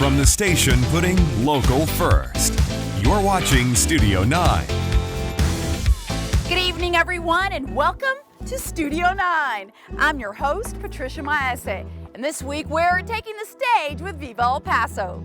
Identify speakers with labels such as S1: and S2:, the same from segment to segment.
S1: From the station putting local first, you're watching Studio 9.
S2: Good evening, everyone, and welcome to Studio 9. I'm your host, Patricia Maese, and this week we're taking the stage with Viva El Paso.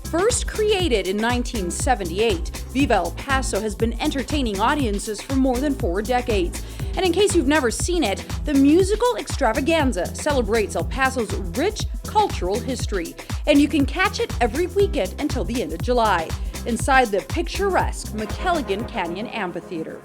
S2: First created in 1978, Viva El Paso has been entertaining audiences for more than 4 decades. And in case you've never seen it, the musical extravaganza celebrates El Paso's rich cultural history. And you can catch it every weekend until the end of July, inside the picturesque McKelligon Canyon Amphitheater.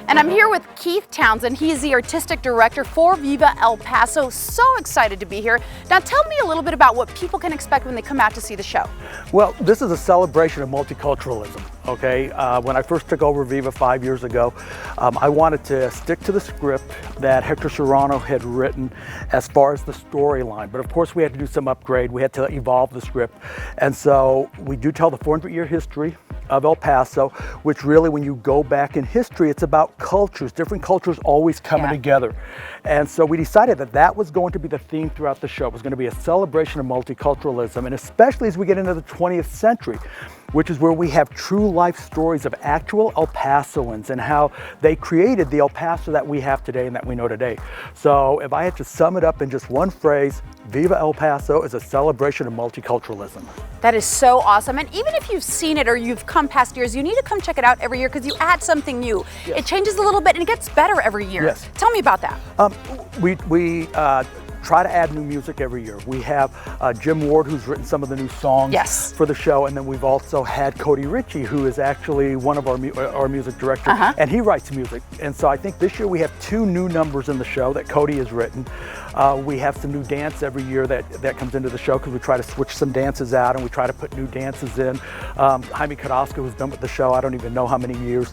S2: And I'm here with Keith Townsend. He is the artistic director for Viva El Paso. So excited to be here. Now tell me a little bit about what people can expect when they come out to see the show.
S3: Well, this is a celebration of multiculturalism, okay? When I first took over Viva 5 years ago, I wanted to stick to the script that Hector Serrano had written as far as the storyline. But of course, we had to do some upgrade. We had to evolve the script. And so we do tell the 400-year history of El Paso, which really, when you go back in history, it's about cultures, different cultures always coming together. And so we decided that that was going to be the theme throughout the show. It was going to be a celebration of multiculturalism, and especially as we get into the 20th century, which is where we have true life stories of actual El Pasoans and how they created the El Paso that we have today and that we know today. So if I had to sum it up in just one phrase, Viva El Paso is a celebration of multiculturalism.
S2: That is so awesome. And even if you've seen it or you've come past years, you need to come check it out every year because you add something new. Yes. It changes a little bit and it gets better every year.
S3: Yes.
S2: Tell me about that.
S3: We try to add new music every year. We have Jim Ward, who's written some of the new songs for the show, and then we've also had Cody Ritchie, who is actually one of our music directors, and he writes music. And so I think this year we have 2 new numbers in the show that Cody has written. We have some new dance every year that comes into the show because we try to switch some dances out and we try to put new dances in. Jaime Carrasco, who's been with the show I don't even know how many years,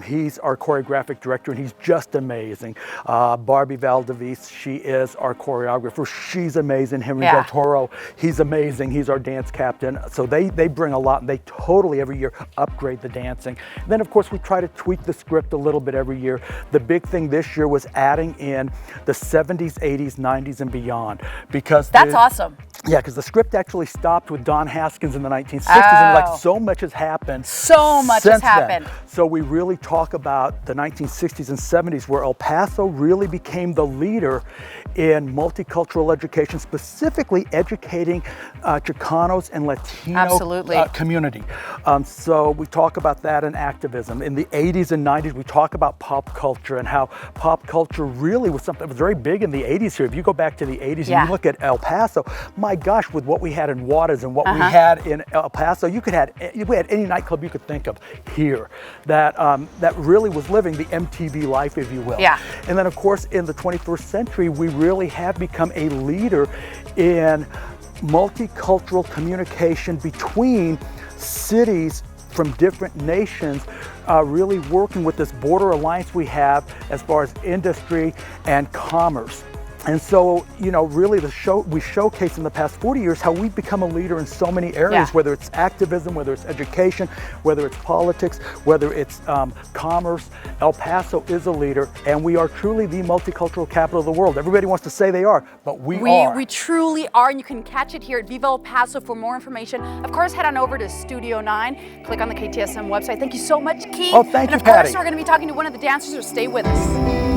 S3: he's our choreographic director and he's just amazing. Barbie Valdevis, she is our choreographer. She's amazing. Henry Del Toro, he's amazing. He's our dance captain. So they bring a lot and they totally every year upgrade the dancing. And then of course we try to tweak the script a little bit every year. The big thing this year was adding in the 70s, 80s, 90s and beyond because
S2: that's awesome.
S3: Yeah, because the script actually stopped with Don Haskins in the 1960s and like so much has happened.
S2: So much has happened.
S3: So we really talk about the 1960s and 70s where El Paso really became the leader in multicultural education, specifically educating Chicanos and Latino community. So we talk about that in activism. In the 80s and 90s, we talk about pop culture and how pop culture really was something that was very big in the 80s here. If you go back to the 80s and you look at El Paso, my gosh, with what we had in Juarez and what we had in El Paso, we had any nightclub you could think of here that really was living the MTV life, if you will. Yeah. And then of course, in the 21st century, we really have become a leader in multicultural communication between cities from different nations, really working with this border alliance we have as far as industry and commerce. And so, you know, really we showcase in the past 40 years how we've become a leader in so many areas, whether it's activism, whether it's education, whether it's politics, whether it's commerce. El Paso is a leader, and we are truly the multicultural capital of the world. Everybody wants to say they are, but we are.
S2: We truly are, and you can catch it here at Viva El Paso. For more information, of course, head on over to Studio 9, click on the KTSM website. Thank you so much, Keith.
S3: Oh, thank you, Patty.
S2: And of course, we're going to be talking to one of the dancers, so stay with us.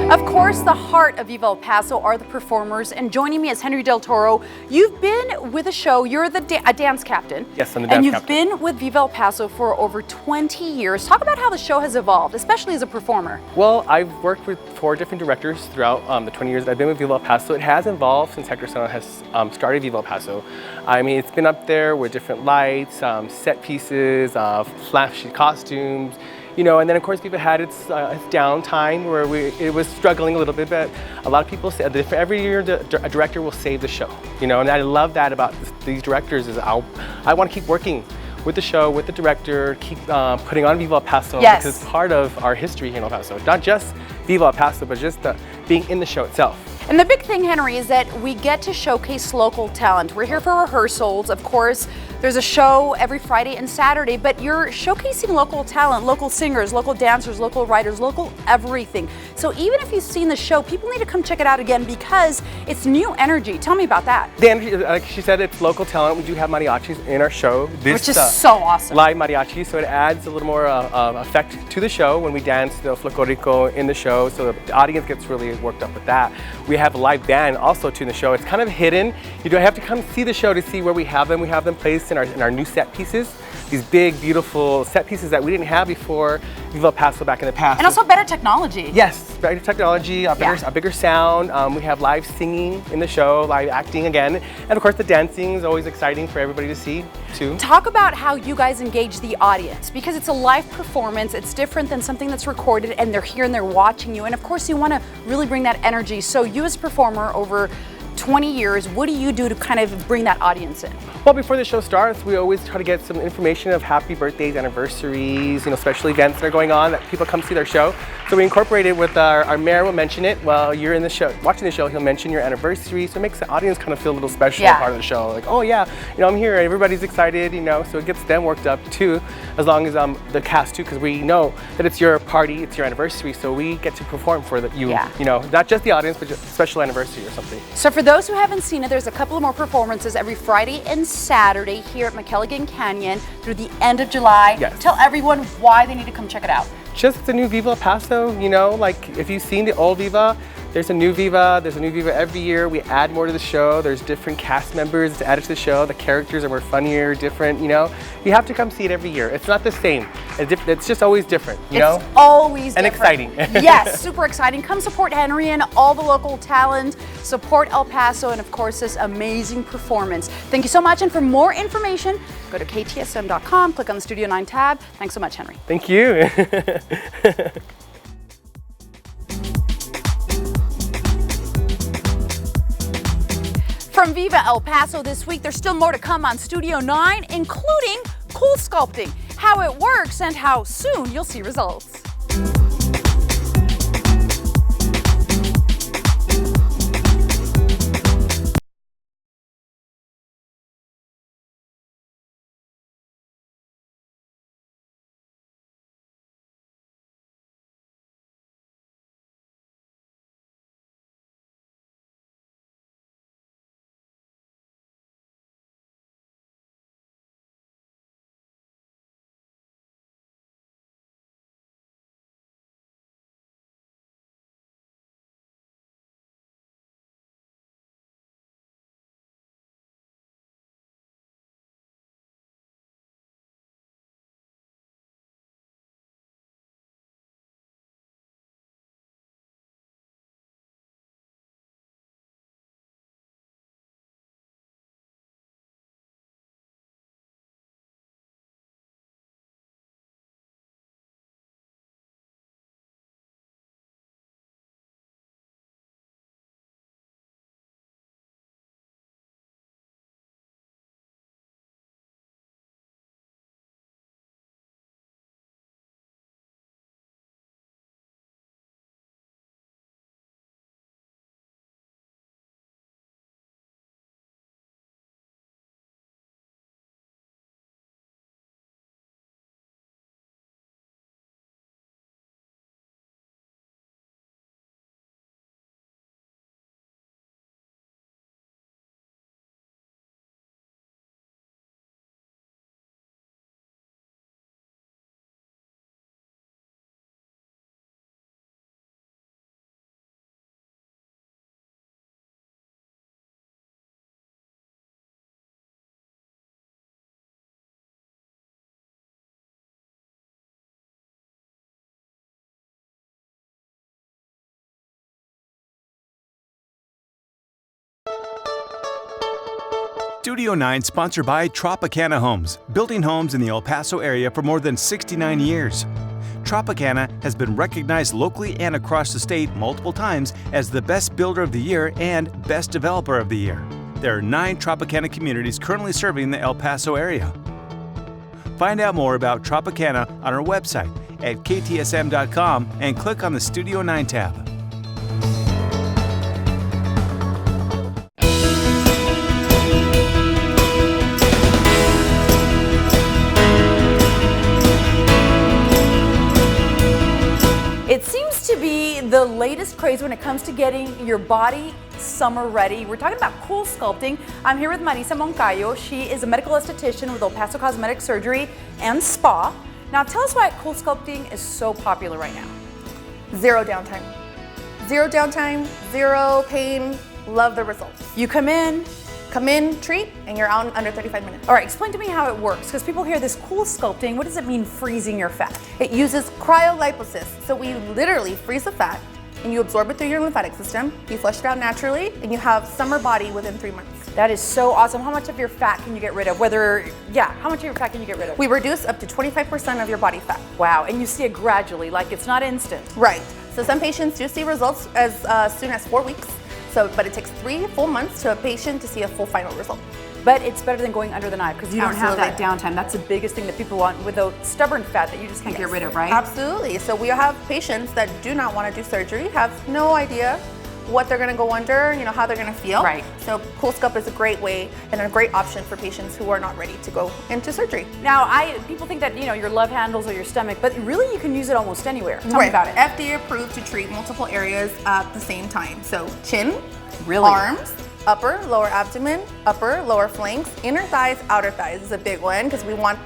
S2: Of course, the heart of Viva El Paso are the performers, and joining me is Henry Del Toro. You've been with a show, you're a dance captain.
S4: Yes, I'm the dance captain.
S2: And you've been with Viva El Paso for over 20 years. Talk about how the show has evolved, especially as a performer.
S4: Well, I've worked with 4 different directors throughout the 20 years that I've been with Viva El Paso. It has evolved since Hector Serrano has started Viva El Paso. I mean, it's been up there with different lights, set pieces, flashy costumes, you know, and then of course Viva had its downtime where it was struggling a little bit, but a lot of people say every year a director will save the show, you know, and I love that about these directors is I want to keep working with the show, with the director, keep putting on Viva El Paso because it's part of our history here in El Paso. Not just Viva El Paso, but just being in the show itself.
S2: And the big thing, Henry, is that we get to showcase local talent. We're here for rehearsals, of course. There's a show every Friday and Saturday, but you're showcasing local talent, local singers, local dancers, local writers, local everything. So even if you've seen the show, people need to come check it out again because it's new energy. Tell me about that.
S4: The energy, like she said, it's local talent. We do have mariachis in our show.
S2: Which is so awesome.
S4: Live mariachi, so it adds a little more effect to the show when we dance the Folklorico in the show, so the audience gets really worked up with that. We have a live band also to the show. It's kind of hidden. You don't have to come see the show to see where we have them. We have them placed in our new set pieces. These big, beautiful set pieces that we didn't have before Viva El Paso back in the past.
S2: And also better technology.
S4: Yes, better technology, a bigger sound. We have live singing in the show, live acting again. And of course the dancing is always exciting for everybody to see too.
S2: Talk about how you guys engage the audience because it's a live performance. It's different than something that's recorded and they're here and they're watching you. And of course you want to really bring that energy. So you as a performer over 20 years, what do you do to kind of bring that audience in?
S4: Well, before the show starts, we always try to get some information of happy birthdays, anniversaries, special events that are going on that people come see their show. So we incorporate it with our mayor will mention it while you're in the show, watching the show. He'll mention your anniversary, so it makes the audience kind of feel a little special part of the show. Like, oh yeah, I'm here, everybody's excited, so it gets them worked up too, as long as the cast too, because we know that it's your party, it's your anniversary, so we get to perform for not just the audience, but just a special anniversary or something.
S2: So for those who haven't seen it, there's a couple of more performances every Friday and Saturday here at McElligin Canyon through the end of July.
S4: Yes.
S2: Tell everyone why they need to come check it out.
S4: Just the new Viva El Paso, like if you've seen the old Viva, there's a new Viva every year. We add more to the show. There's different cast members added to the show. The characters are more funnier, different, You have to come see it every year. It's not the same. It's just always different,
S2: It's always
S4: and
S2: different.
S4: exciting.
S2: Yes, super exciting. Come support Henry and all the local talent. Support El Paso and of course this amazing performance. Thank you so much. And for more information, go to ktsm.com, click on the Studio 9 tab. Thanks so much, Henry.
S4: Thank you.
S2: From Viva El Paso this week, there's still more to come on Studio 9, including cool sculpting, how it works, and how soon you'll see results.
S1: Studio 9 sponsored by Tropicana Homes, building homes in the El Paso area for more than 69 years. Tropicana has been recognized locally and across the state multiple times as the Best Builder of the Year and Best Developer of the Year. There are 9 Tropicana communities currently serving the El Paso area. Find out more about Tropicana on our website at ktsm.com and click on the Studio 9 tab.
S2: the latest craze when it comes to getting your body summer ready. We're talking about cool sculpting. I'm here with Marisa Moncayo. She is a medical esthetician with El Paso Cosmetic Surgery and Spa. Now tell us why cool sculpting is so popular right now.
S5: Zero downtime. Zero downtime, zero pain, love the results.
S2: You come in,
S5: treat, and you're out in under 35 minutes.
S2: all right, explain to me how it works, because people hear this cool sculpting. What does it mean, freezing your fat?
S5: It uses cryolipolysis. So we literally freeze the fat and you absorb it through your lymphatic system, you flush it out naturally, and you have summer body within 3 months.
S2: That is so awesome. How much of your fat can you get rid of? How much of your fat can you get rid of?
S5: We reduce up to 25% of your body fat.
S2: Wow, and you see it gradually, like it's not instant.
S5: Right. So some patients do see results as soon as 4 weeks. But it takes 3 full months to a patient to see a full final result.
S2: But it's better than going under the knife because you don't have that
S5: Absolutely.
S2: downtime. That's the biggest thing that people want with the stubborn fat that you just can't get rid of, right?
S5: Absolutely. So we have patients that do not want to do surgery, have no idea what they're going to go under, how they're going to feel.
S2: Right.
S5: So CoolSculpt is a great way and a great option for patients who are not ready to go into surgery.
S2: Now, people think that your love handles or your stomach, but really you can use it almost anywhere. Tell me about it.
S5: FDA approved to treat multiple areas at the same time. So chin,
S2: Really?
S5: arms, upper, lower abdomen, upper, lower flanks, inner thighs, outer thighs is a big one because we want,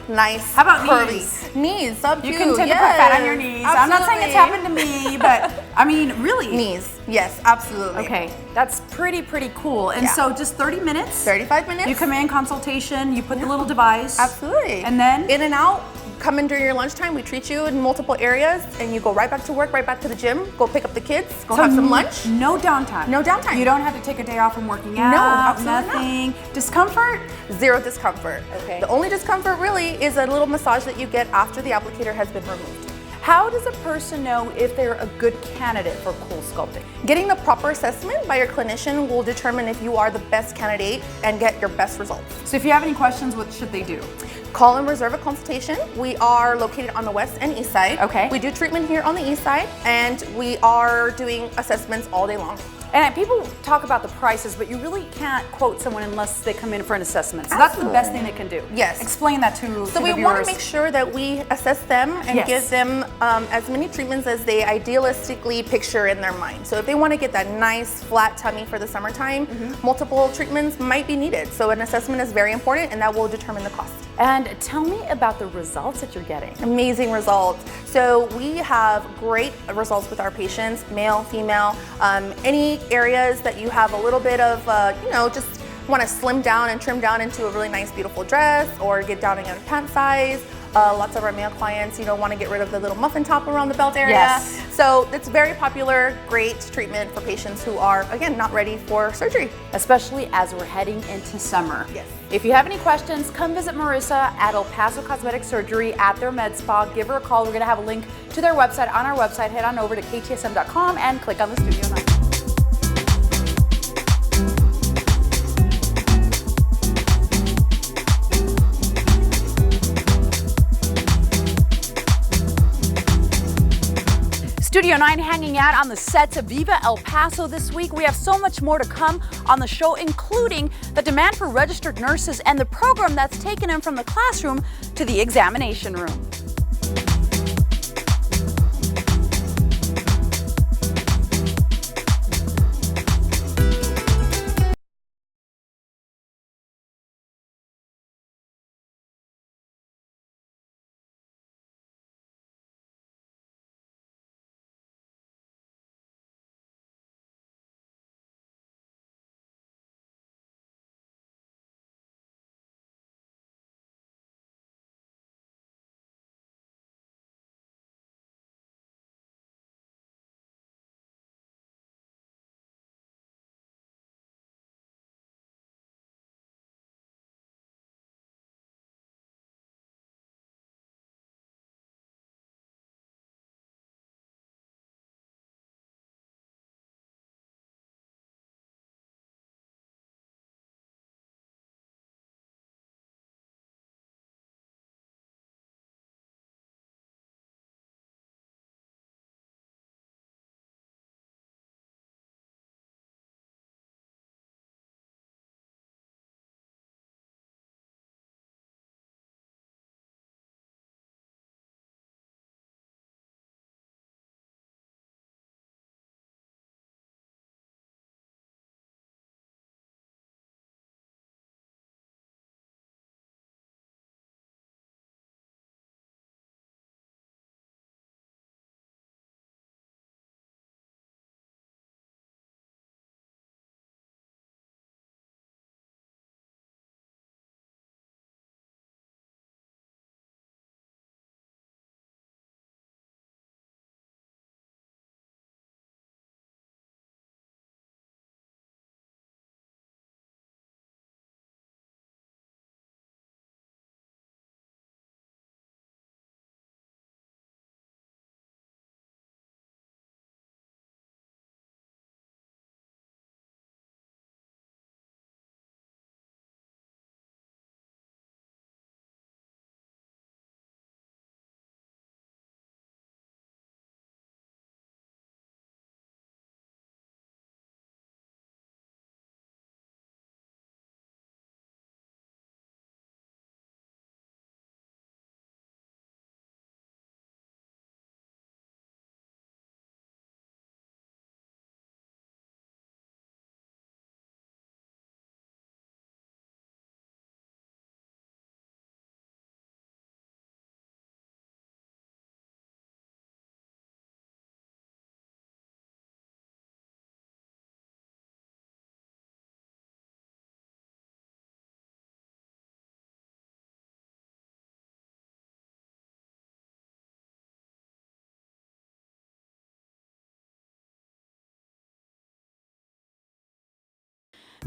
S5: nice,
S2: How about
S5: curvy.
S2: knees?
S5: Knees, so
S2: You
S5: cute.
S2: can tend to put
S5: yes.
S2: fat on your knees. I'm not saying it's
S5: Absolutely.
S2: happened to me, but I mean, really.
S5: Knees, yes, absolutely.
S2: Okay, that's pretty cool. And
S5: Yeah.
S2: so just 30 minutes?
S5: 35 minutes.
S2: You come in, consultation, you put the little device.
S5: Absolutely.
S2: And then?
S5: In and out. Come in during your lunchtime. We treat you in multiple areas, and you go right back to work, right back to the gym. Go pick up the kids. Go have some lunch.
S2: No downtime.
S5: No downtime.
S2: You don't have to take a day off from working out.
S5: No, absolutely not.
S2: Nothing. Discomfort?
S5: Zero discomfort.
S2: Okay.
S5: The only discomfort really is a little massage that you get after the applicator has been removed.
S2: How does a person know if they're a good candidate for cool sculpting?
S5: Getting the proper assessment by your clinician will determine if you are the best candidate and get your best results.
S2: So if you have any questions, what should they do?
S5: Call and reserve a consultation. We are located on the west and east side.
S2: Okay.
S5: We do treatment here on the east side, and we are doing assessments all day long.
S2: And people talk about the prices, but you really can't quote someone unless they come in for an assessment. So that's the best thing they can do.
S5: Yes.
S2: Explain that to
S5: So
S2: the
S5: we
S2: viewers.
S5: want to make sure that we assess them and
S2: Yes.
S5: give them as many treatments as they idealistically picture in their mind. So if they want to get that nice flat tummy for the summertime, multiple treatments might be needed. So an assessment is very important, and that will determine the cost.
S2: And tell me about the results that you're getting.
S5: Amazing results. So we have great results with our patients, male, female, any areas that you have a little bit of, just want to slim down and trim down into a really nice, beautiful dress or get down in your pant size. Lots of our male clients, want to get rid of the little muffin top around the belt area.
S2: Yes.
S5: So it's very popular, great treatment for patients who are, again, not ready for surgery.
S2: Especially as we're heading into summer.
S5: Yes.
S2: If you have any questions, come visit Marisa at El Paso Cosmetic Surgery at their med spa. Give her a call. We're going to have a link to their website on our website. Head on over to ktsm.com and click on the Studio 9. Studio 9 hanging out on the sets of Viva El Paso this week. We have so much more to come on the show, including the demand for registered nurses and the program that's taken them from the classroom to the examination room.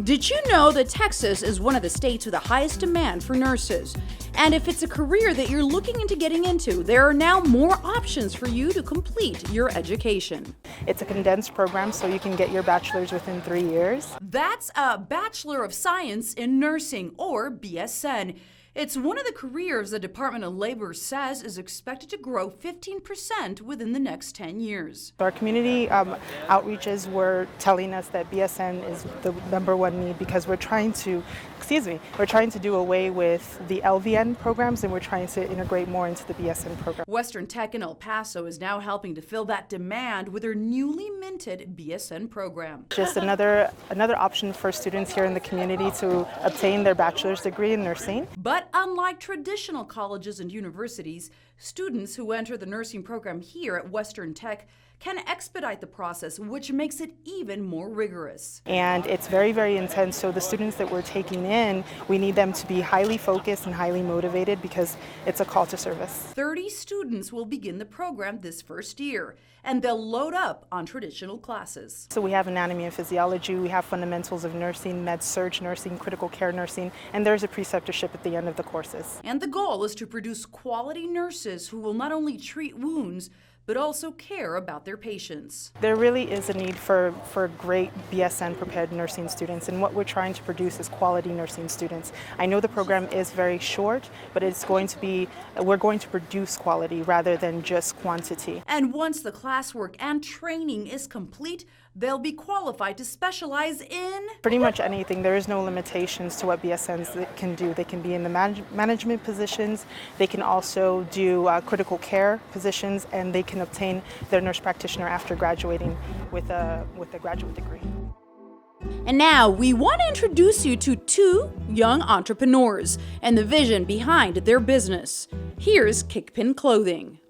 S2: Did you know that Texas is one of the states with the highest demand for nurses? And if it's a career that you're looking into getting into, there are now more options for you to complete your education.
S6: It's a condensed program, so you can get your bachelor's within 3 years.
S2: That's a Bachelor of Science in Nursing, or BSN. It's one of the careers the Department of Labor says is expected to grow 15% within the next 10 years.
S6: Our community outreaches were telling us that BSN is the #1 need because we're trying to do away with the LVN programs, and we're trying to integrate more into the BSN program.
S2: Western Tech in El Paso is now helping to fill that demand with their newly minted BSN program.
S6: Just another option for students here in the community to obtain their bachelor's degree in nursing.
S2: But unlike traditional colleges and universities, students who enter the nursing program here at Western Tech can expedite the process, which makes it even more rigorous.
S6: And it's very, very intense, so the students that we're taking in, we need them to be highly focused and highly motivated because it's a call to service.
S2: 30 students will begin the program this first year, and they'll load up on traditional classes.
S6: So we have anatomy and physiology, we have fundamentals of nursing, med-surg nursing, critical care nursing, and there's a preceptorship at the end of the courses.
S2: And the goal is to produce quality nurses who will not only treat wounds, but also care about their patients.
S6: There really is a need for great BSN prepared nursing students, and what we're trying to produce is quality nursing students. I know the program is very short, but we're going to produce quality rather than just quantity.
S2: And once the classwork and training is complete, they'll be qualified to specialize in
S6: pretty much anything. There is no limitations to what BSNs can do. They can be in the management positions, they can also do critical care positions, and they can obtain their nurse practitioner after graduating with a graduate degree.
S2: And now we want to introduce you to two young entrepreneurs and the vision behind their business. Here's Kickpin Clothing.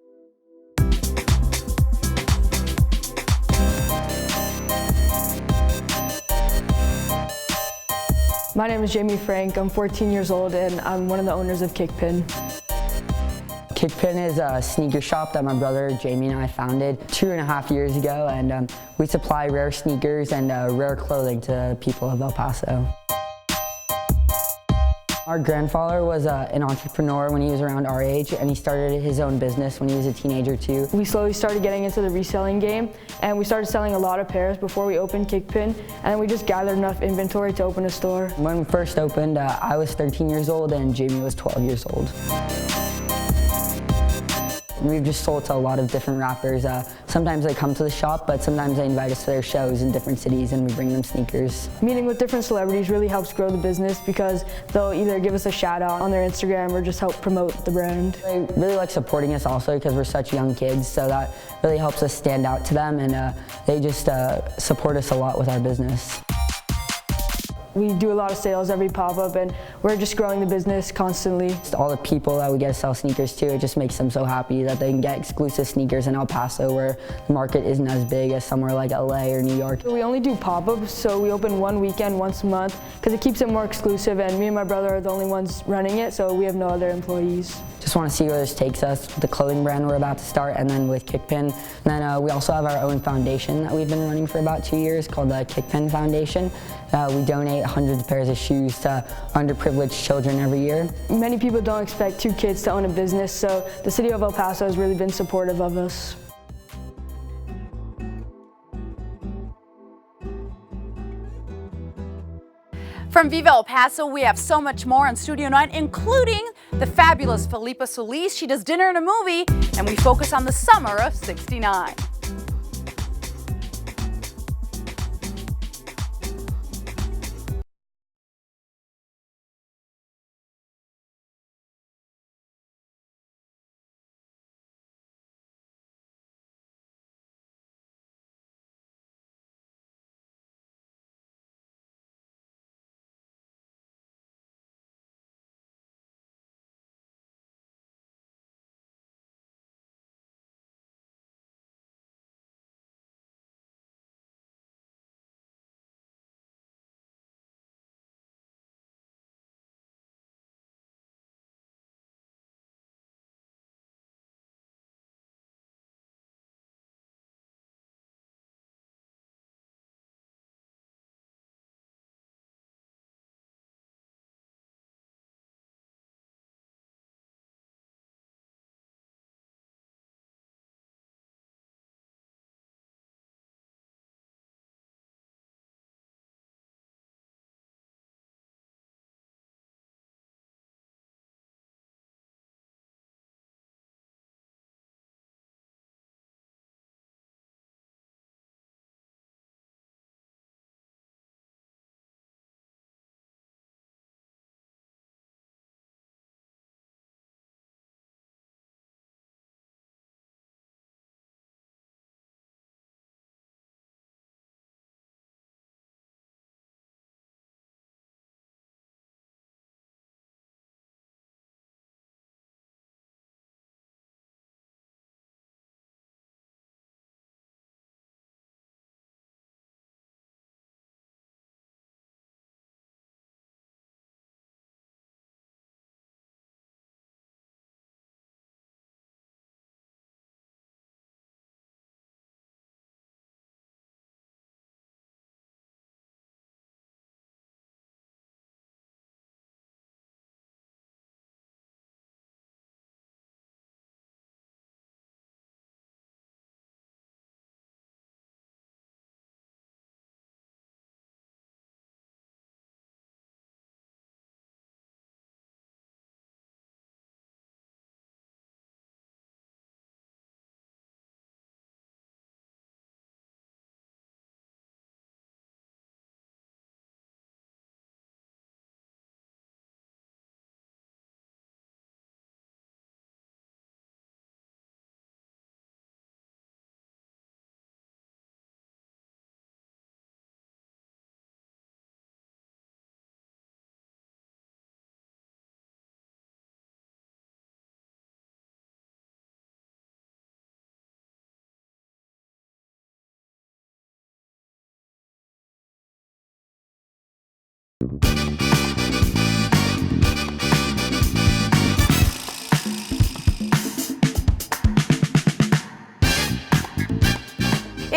S7: My name is Jamie Frank. I'm 14 years old and I'm one of the owners of Kickpin.
S8: Kickpin is a sneaker shop that my brother Jamie and I founded 2.5 years ago, and we supply rare sneakers and rare clothing to people of El Paso. Our grandfather was an entrepreneur when he was around our age, and he started his own business when he was a teenager too.
S7: We slowly started getting into the reselling game, and we started selling a lot of pairs before we opened Kickpin, and we just gathered enough inventory to open a store.
S8: When we first opened, I was 13 years old and Jamie was 12 years old. We've just sold to a lot of different rappers. Sometimes they come to the shop, but sometimes they invite us to their shows in different cities and we bring them sneakers.
S7: Meeting with different celebrities really helps grow the business because they'll either give us a shout out on their Instagram or just help promote the brand.
S8: They really like supporting us also because we're such young kids, so that really helps us stand out to them, and they just support us a lot with our business.
S7: We do a lot of sales every pop-up, and we're just growing the business constantly.
S8: Just all the people that we get to sell sneakers to, it just makes them so happy that they can get exclusive sneakers in El Paso where the market isn't as big as somewhere like LA or New York.
S7: We only do pop-ups, so we open one weekend once a month because it keeps it more exclusive, and me and my brother are the only ones running it, so we have no other employees.
S8: Just want to see where this takes us with the clothing brand we're about to start, and then with Kickpin. And then we also have our own foundation that we've been running for about 2 years called the Kickpin Foundation. We donate hundreds of pairs of shoes to underprivileged children every year.
S7: Many people don't expect two kids to own a business, so the city of El Paso has really been supportive of us.
S2: From Viva El Paso, we have so much more on Studio 9, including the fabulous Felipa Solis. She does Dinner and a Movie, and we focus on the summer of '69.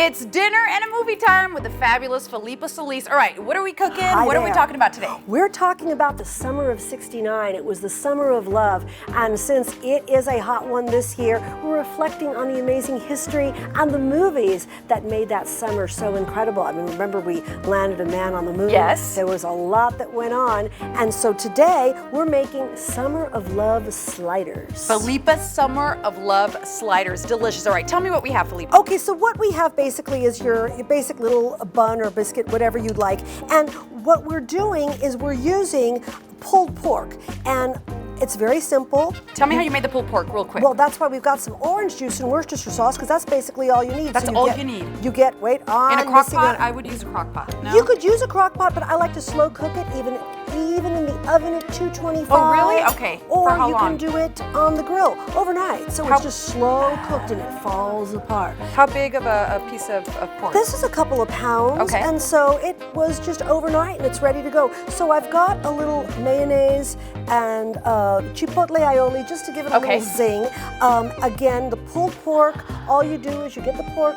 S2: It's dinner and a movie time with the fabulous Felipa Solis. All right, what are we cooking?
S9: Hi
S2: What are we
S9: there.
S2: talking about today?
S9: We're talking about the summer of '69. It was the summer of love. And since it is a hot one this year, we're reflecting on the amazing history and the movies that made that summer so incredible. I mean, remember we landed a man on the moon?
S2: Yes.
S9: There was a lot that went on. And so today we're making Summer of Love sliders.
S2: Felipa Summer of Love sliders. Delicious. All right, tell me what we have, Felipa.
S9: Okay, so what we have basically is your basic little bun or biscuit, whatever you'd like. And what we're doing is we're using pulled pork. And it's very simple.
S2: Tell me how you made the pulled pork real quick.
S9: Well, that's why we've got some orange juice and Worcestershire sauce, because that's basically all you need.
S2: That's all you need.
S9: You get, wait,
S2: In a
S9: I'm
S2: crock
S9: missing
S2: pot?
S9: a-
S2: I would use a crock pot. No?
S9: You could use a crock pot, but I like to slow cook it even in the oven at 225.
S2: Oh, really? Okay.
S9: Or
S2: For how
S9: you
S2: long?
S9: can do it on the grill overnight. So it's just slow cooked and it falls apart.
S2: How big of a piece of pork?
S9: This is a couple of pounds,
S2: Okay.
S9: and so it was just overnight and it's ready to go. So I've got a little mayonnaise and chipotle aioli just to give it a
S2: Okay.
S9: little zing. Again, the pulled pork, all you do is you get the pork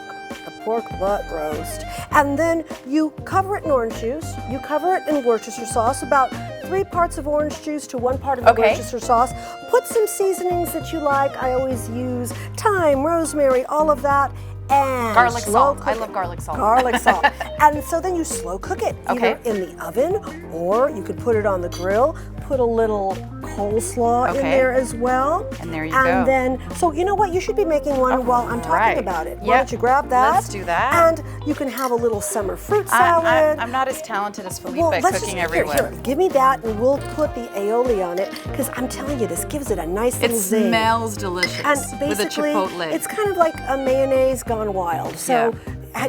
S9: butt roast, and then you cover it in orange juice, you cover it in Worcestershire sauce, about 3 parts of orange juice to 1 part of the
S2: Okay.
S9: Worcestershire sauce. Put some seasonings that you like. I always use thyme, rosemary, all of that. And
S2: Garlic
S9: slow
S2: salt.
S9: cook
S2: I
S9: it.
S2: love garlic salt.
S9: Garlic salt. And so then you slow cook it,
S2: Okay.
S9: either in the oven or you could put it on the grill, put a little coleslaw in
S2: Okay.
S9: there as well.
S2: And there you
S9: and
S2: go.
S9: And then, so you know what, you should be making one while I'm talking
S2: right.
S9: about it. Why
S2: Yep.
S9: don't you grab that?
S2: Let's do that.
S9: And you can have a little summer fruit salad.
S2: I'm not as talented as Felipa
S9: Well,
S2: at
S9: let's
S2: cooking
S9: just,
S2: everywhere.
S9: Here, give me that and we'll put the aioli on it, because I'm telling you, this gives it a nice
S2: It
S9: little zing.
S2: smells delicious
S9: And
S2: with a
S9: basically,
S2: chipotle.
S9: it's kind of like a mayonnaise gone wild. So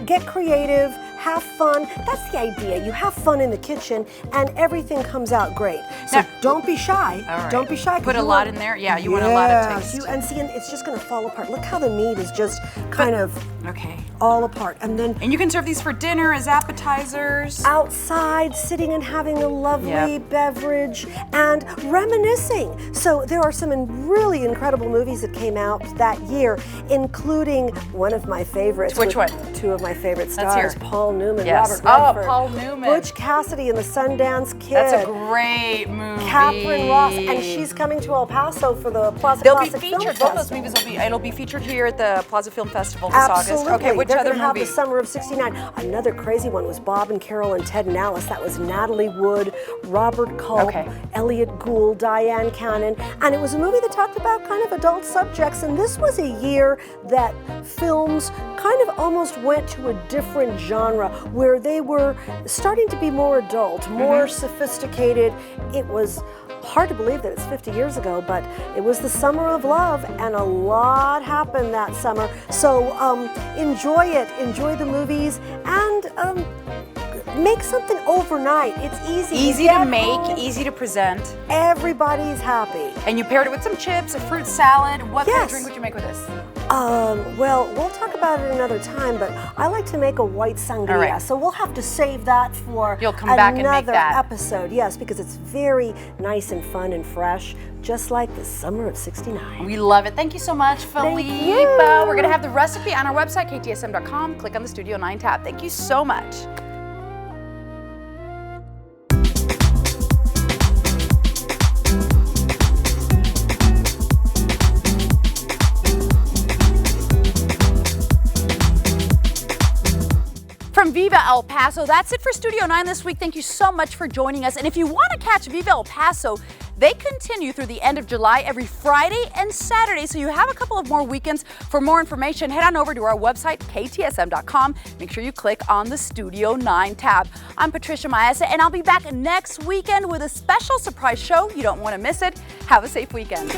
S9: get creative, have fun. That's the idea. You have fun in the kitchen and everything comes out great. So
S2: Now-
S9: don't be shy.
S2: All right.
S9: Don't be shy. 'cause
S2: Put a
S9: you
S2: lot
S9: want-
S2: in there? Yeah, you want a lot of
S9: Yes,
S2: taste.
S9: and see, and it's just going to fall apart. Look how the meat is just kind of
S2: Okay.
S9: all apart. And then
S2: And you can serve these for dinner as appetizers.
S9: outside, sitting and having a lovely
S2: Yep.
S9: beverage and reminiscing. So there are some really incredible movies that came out that year, including one of my favorites.
S2: Which
S9: with
S2: one?
S9: 2 of my favorite
S2: Let's
S9: stars,
S2: hear.
S9: Paul Newman,
S2: Yes.
S9: Robert
S2: Oh,
S9: Redford,
S2: Paul Newman.
S9: Butch Cassidy and the Sundance Kid.
S2: That's a great movie.
S9: Catherine Ross, and she's coming to El Paso for the Plaza
S2: They'll be
S9: Classic Film
S2: featured. Both those
S9: Festival.
S2: movies it'll be featured here at the Plaza Film Festival this
S9: Absolutely.
S2: August. Okay, which
S9: They're
S2: other
S9: gonna have
S2: movie?
S9: the Summer of '69. Another crazy one was Bob and Carol and Ted and Alice. That was Natalie Wood, Robert Culp,
S2: Okay.
S9: Elliot Gould, Diane Cannon, and it was a movie that talked about kind of adult subjects. And this was a year that films kind of almost went to a different genre, where they were starting to be more adult, more sophisticated. It was hard to believe that it's 50 years ago, but it was the summer of love, and a lot happened that summer. So enjoy it, enjoy the movies, and make something overnight. It's easy. You
S2: Easy to
S9: get
S2: make,
S9: home,
S2: easy to present.
S9: Everybody's happy.
S2: And you paired it with some chips, a fruit salad. What kind of
S9: Yes.
S2: drink would you make with this?
S9: Well, we'll talk about it another time, but I like to make a white sangria,
S2: All right.
S9: so we'll have to save that for
S2: You'll come back and make
S9: another
S2: that.
S9: episode. Yes, because it's very nice and fun and fresh, just like the summer of '69.
S2: We love it. Thank you so much,
S9: Thank
S2: Felipa.
S9: you.
S2: We're going to have the recipe on our website, ktsm.com. Click on the Studio 9 tab. Thank you so much. From Viva El Paso, that's it for Studio 9 this week. Thank you so much for joining us. And if you want to catch Viva El Paso, they continue through the end of July every Friday and Saturday, so you have a couple of more weekends. For more information, head on over to our website, ktsm.com. Make sure you click on the Studio 9 tab. I'm Patricia Maesa, and I'll be back next weekend with a special surprise show. You don't want to miss it. Have a safe weekend.